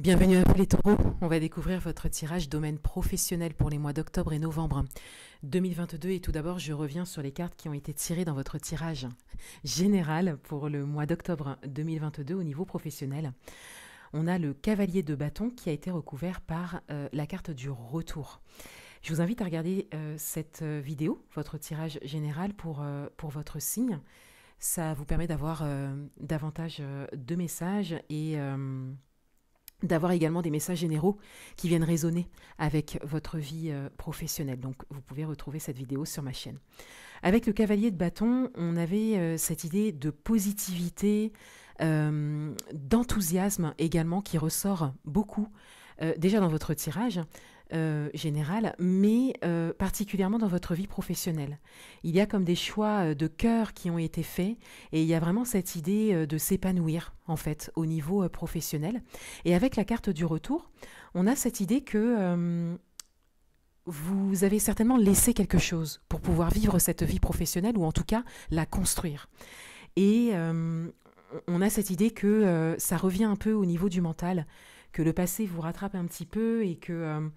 Bienvenue à vous les taureaux, on va découvrir votre tirage domaine professionnel pour les mois d'octobre et novembre 2022 et tout d'abord je reviens sur les cartes qui ont été tirées dans votre tirage général pour le mois d'octobre 2022 au niveau professionnel. On a le cavalier de bâton qui a été recouvert par la carte du retour. Je vous invite à regarder cette vidéo, votre tirage général pour votre signe. Ça vous permet d'avoir davantage de messages et d'avoir également des messages généraux qui viennent résonner avec votre vie professionnelle. Donc vous pouvez retrouver cette vidéo sur ma chaîne. Avec le cavalier de bâton, on avait cette idée de positivité, d'enthousiasme également qui ressort beaucoup déjà dans votre tirage général, mais particulièrement dans votre vie professionnelle. Il y a comme des choix de cœur qui ont été faits et il y a vraiment cette idée de s'épanouir en fait au niveau professionnel. Et avec la carte du retour, on a cette idée que vous avez certainement laissé quelque chose pour pouvoir vivre cette vie professionnelle ou en tout cas la construire. Et on a cette idée que ça revient un peu au niveau du mental, que le passé vous rattrape un petit peu et que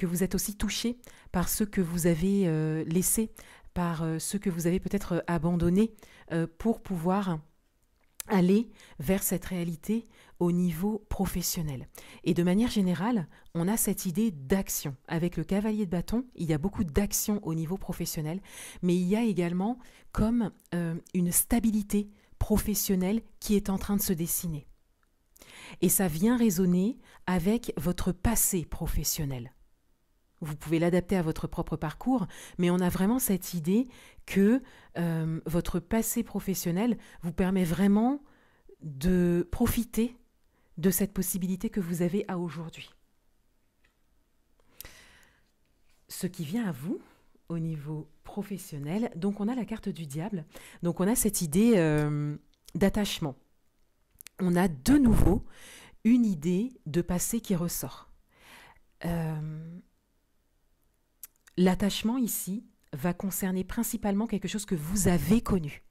vous êtes aussi touché par ce que vous avez laissé, par ce que vous avez peut-être abandonné pour pouvoir aller vers cette réalité au niveau professionnel. Et de manière générale, on a cette idée d'action. Avec le cavalier de bâton, il y a beaucoup d'action au niveau professionnel, mais il y a également comme une stabilité professionnelle qui est en train de se dessiner. Et ça vient résonner avec votre passé professionnel. Vous pouvez l'adapter à votre propre parcours, mais on a vraiment cette idée que votre passé professionnel vous permet vraiment de profiter de cette possibilité que vous avez à aujourd'hui. Ce qui vient à vous au niveau professionnel, donc on a la carte du diable, donc on a cette idée d'attachement. On a de nouveau une idée de passé qui ressort. L'attachement ici va concerner principalement quelque chose que vous avez connu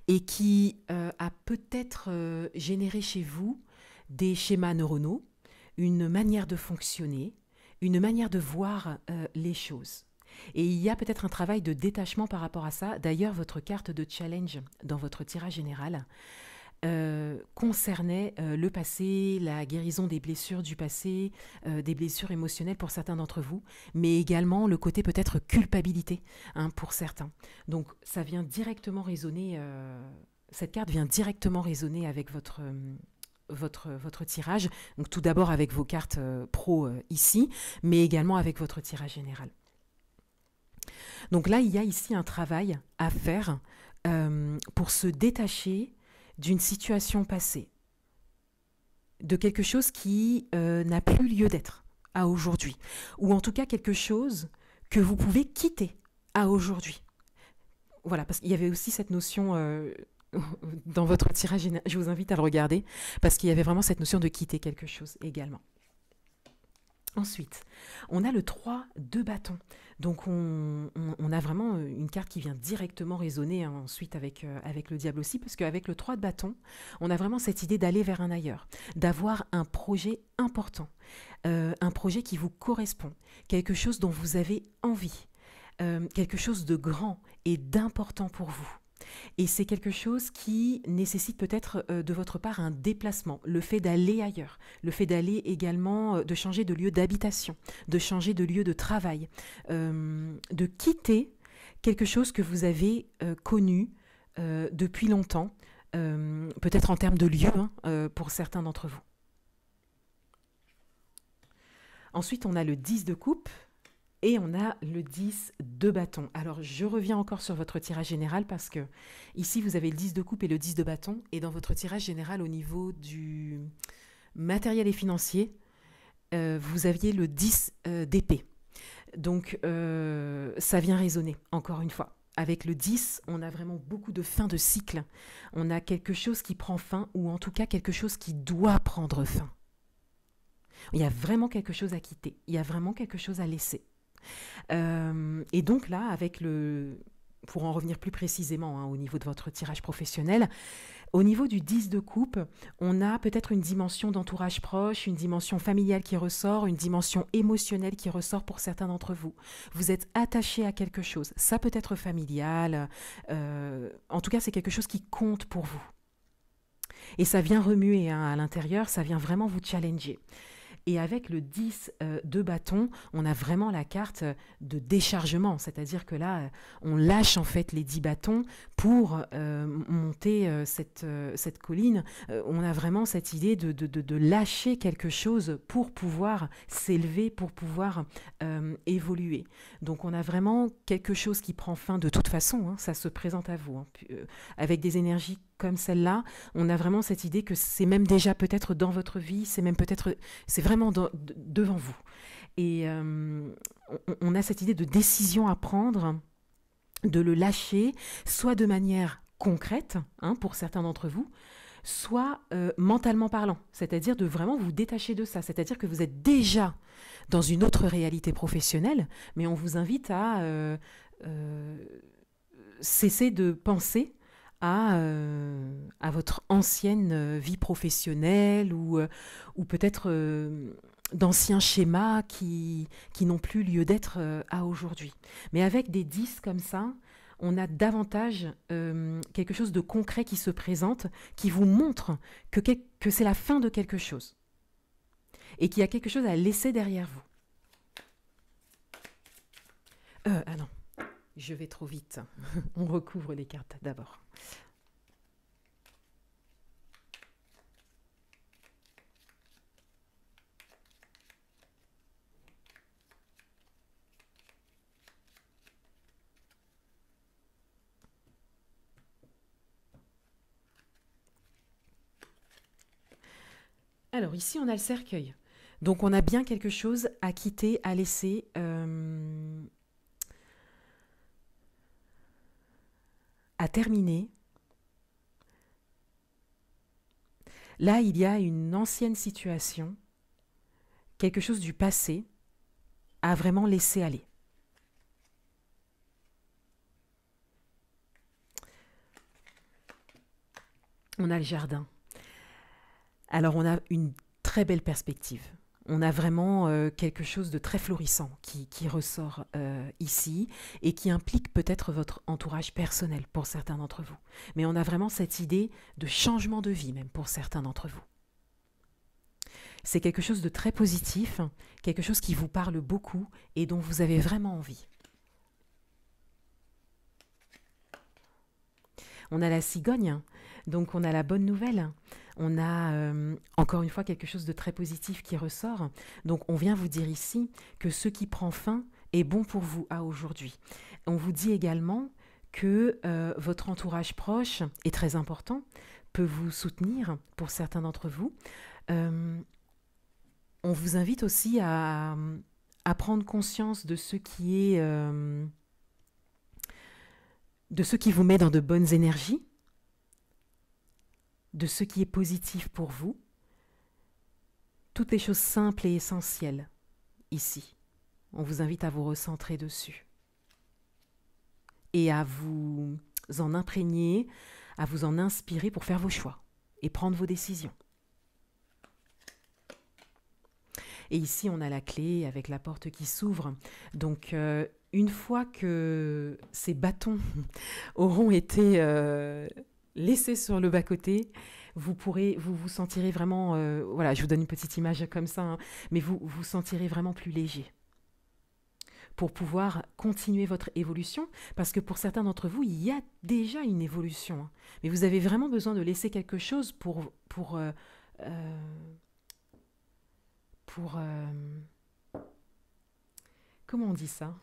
et qui a peut-être généré chez vous des schémas neuronaux, une manière de fonctionner, une manière de voir les choses. Et il y a peut-être un travail de détachement par rapport à ça. D'ailleurs, votre carte de challenge dans votre tirage général concernait le passé, la guérison des blessures du passé, des blessures émotionnelles pour certains d'entre vous, mais également le côté peut-être culpabilité pour certains. Donc ça vient directement résonner, cette carte vient directement résonner avec votre tirage, donc tout d'abord avec vos cartes pro ici, mais également avec votre tirage général. Donc là, il y a ici un travail à faire pour se détacher d'une situation passée, de quelque chose qui n'a plus lieu d'être à aujourd'hui, ou en tout cas quelque chose que vous pouvez quitter à aujourd'hui. Voilà, parce qu'il y avait aussi cette notion dans votre tirage, je vous invite à le regarder, parce qu'il y avait vraiment cette notion de quitter quelque chose également. Ensuite, on a le 3 de bâton. Donc on a vraiment une carte qui vient directement résonner ensuite avec le diable aussi, parce qu'avec le 3 de bâton, on a vraiment cette idée d'aller vers un ailleurs, d'avoir un projet important, un projet qui vous correspond, quelque chose dont vous avez envie, quelque chose de grand et d'important pour vous. Et c'est quelque chose qui nécessite peut-être de votre part un déplacement, le fait d'aller ailleurs, le fait d'aller également, de changer de lieu d'habitation, de changer de lieu de travail, de quitter quelque chose que vous avez connu depuis longtemps, peut-être en termes de lieu pour certains d'entre vous. Ensuite, on a le 10 de coupe. Et on a le 10 de bâton. Alors, je reviens encore sur votre tirage général parce que ici, vous avez le 10 de coupe et le 10 de bâton. Et dans votre tirage général, au niveau du matériel et financier, vous aviez le 10 d'épée. Donc, ça vient résonner, encore une fois. Avec le 10, on a vraiment beaucoup de fin de cycle. On a quelque chose qui prend fin, ou en tout cas quelque chose qui doit prendre fin. Il y a vraiment quelque chose à quitter. Il y a vraiment quelque chose à laisser. Et donc là, avec le pour en revenir plus précisément au niveau de votre tirage professionnel, au niveau du 10 de coupe, on a peut-être une dimension d'entourage proche, une dimension familiale qui ressort, une dimension émotionnelle qui ressort pour certains d'entre vous. Vous êtes attaché à quelque chose. Ça peut être familial. En tout cas, c'est quelque chose qui compte pour vous. Et ça vient remuer à l'intérieur, ça vient vraiment vous challenger. Et avec le 10 de bâton, on a vraiment la carte de déchargement. C'est-à-dire que là, on lâche en fait les 10 bâtons pour monter cette colline. On a vraiment cette idée de lâcher quelque chose pour pouvoir s'élever, pour pouvoir évoluer. Donc on a vraiment quelque chose qui prend fin de toute façon. Ça se présente à vous. Avec des énergies comme celle-là, on a vraiment cette idée que c'est même déjà peut-être dans votre vie, c'est vraiment devant vous. Et on a cette idée de décision à prendre, de le lâcher, soit de manière concrète, pour certains d'entre vous, soit mentalement parlant, c'est-à-dire de vraiment vous détacher de ça, c'est-à-dire que vous êtes déjà dans une autre réalité professionnelle, mais on vous invite à cesser de penser à votre ancienne vie professionnelle ou peut-être d'anciens schémas qui n'ont plus lieu d'être à aujourd'hui. Mais avec des 10 comme ça, on a davantage quelque chose de concret qui se présente, qui vous montre que c'est la fin de quelque chose et qu'il y a quelque chose à laisser derrière vous. Ah non, je vais trop vite. On recouvre les cartes d'abord. Alors ici, on a le cercueil. Donc on a bien quelque chose à quitter, à laisser. À terminer. Là, il y a une ancienne situation, quelque chose du passé, à vraiment laisser aller. On a le jardin. Alors on a une très belle perspective. On a vraiment quelque chose de très florissant qui ressort ici et qui implique peut-être votre entourage personnel pour certains d'entre vous. Mais on a vraiment cette idée de changement de vie même pour certains d'entre vous. C'est quelque chose de très positif, quelque chose qui vous parle beaucoup et dont vous avez vraiment envie. On a la cigogne, donc on a la bonne nouvelle. On a encore une fois quelque chose de très positif qui ressort. Donc on vient vous dire ici que ce qui prend fin est bon pour vous à aujourd'hui. On vous dit également que votre entourage proche est très important, peut vous soutenir pour certains d'entre vous. On vous invite aussi à prendre conscience de ce qui est de ce qui vous met dans de bonnes énergies, de ce qui est positif pour vous, toutes les choses simples et essentielles ici. On vous invite à vous recentrer dessus et à vous en imprégner, à vous en inspirer pour faire vos choix et prendre vos décisions. Et ici, on a la clé avec la porte qui s'ouvre. Donc, une fois que ces bâtons auront été laissés sur le bas-côté, vous vous sentirez vraiment... voilà, je vous donne une petite image comme ça, mais vous vous sentirez vraiment plus léger pour pouvoir continuer votre évolution, parce que pour certains d'entre vous, il y a déjà une évolution, mais vous avez vraiment besoin de laisser quelque chose pour comment on dit ça?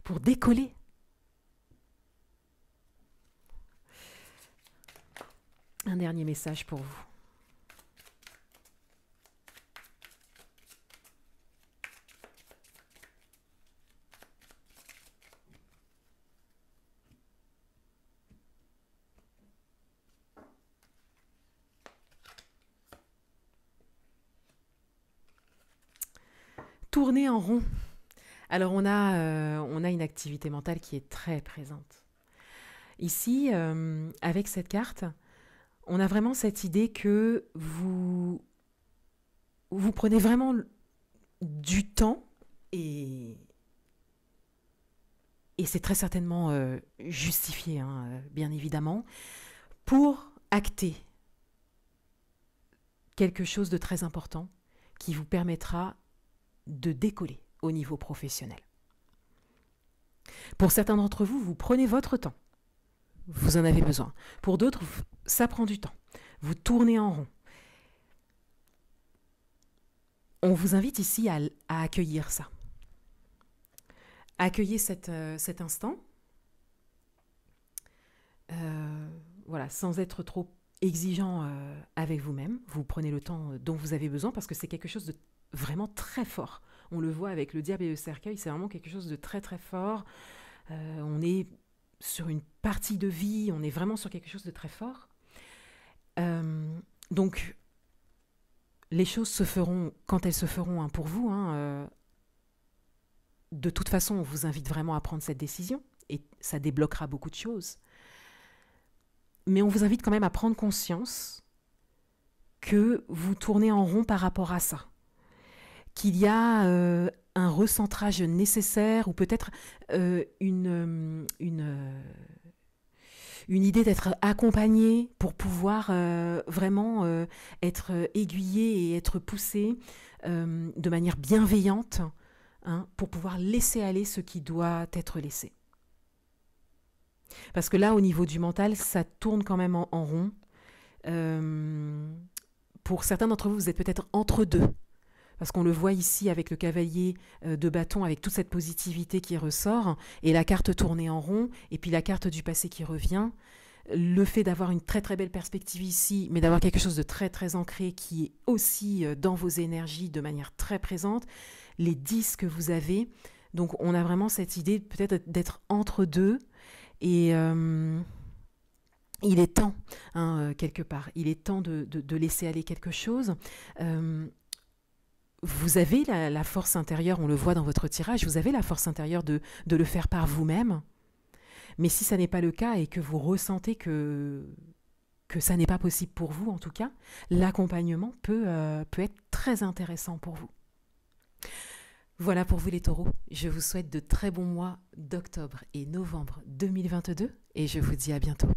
Pour décoller. Un dernier message pour vous. Tourner en rond. Alors on a une activité mentale qui est très présente. Ici, avec cette carte, on a vraiment cette idée que vous prenez vraiment du temps et, et c'est très certainement justifié, hein, bien évidemment, pour acter quelque chose de très important qui vous permettra de décoller au niveau professionnel. Pour certains d'entre vous, vous prenez votre temps. Vous en avez besoin. Pour d'autres, ça prend du temps. Vous tournez en rond. On vous invite ici à accueillir ça. Accueillez cet instant, voilà, sans être trop exigeant avec vous-même. Vous prenez le temps dont vous avez besoin parce que c'est quelque chose de vraiment très fort. On le voit avec le diable et le cercueil, c'est vraiment quelque chose de très très fort. On est sur une partie de vie, on est vraiment sur quelque chose de très fort. Donc, les choses se feront quand elles se feront, hein, pour vous. De toute façon, on vous invite vraiment à prendre cette décision et ça débloquera beaucoup de choses. Mais on vous invite quand même à prendre conscience que vous tournez en rond par rapport à ça. Qu'il y a un recentrage nécessaire ou peut-être une idée d'être accompagné pour pouvoir vraiment être aiguillé et être poussé de manière bienveillante, hein, pour pouvoir laisser aller ce qui doit être laissé. Parce que là, au niveau du mental, ça tourne quand même en rond. Pour certains d'entre vous, vous êtes peut-être entre deux. Parce qu'on le voit ici avec le cavalier de bâton, avec toute cette positivité qui ressort, et la carte tournée en rond, et puis la carte du passé qui revient. Le fait d'avoir une très très belle perspective ici, mais d'avoir quelque chose de très très ancré qui est aussi dans vos énergies de manière très présente, les 10 que vous avez. Donc on a vraiment cette idée peut-être d'être entre deux, et il est temps, hein, quelque part, il est temps de laisser aller quelque chose. Vous avez la force intérieure, on le voit dans votre tirage, vous avez la force intérieure de le faire par vous-même. Mais si ça n'est pas le cas et que vous ressentez que ça n'est pas possible pour vous, en tout cas, l'accompagnement peut être très intéressant pour vous. Voilà pour vous les taureaux. Je vous souhaite de très bons mois d'octobre et novembre 2022 et je vous dis à bientôt.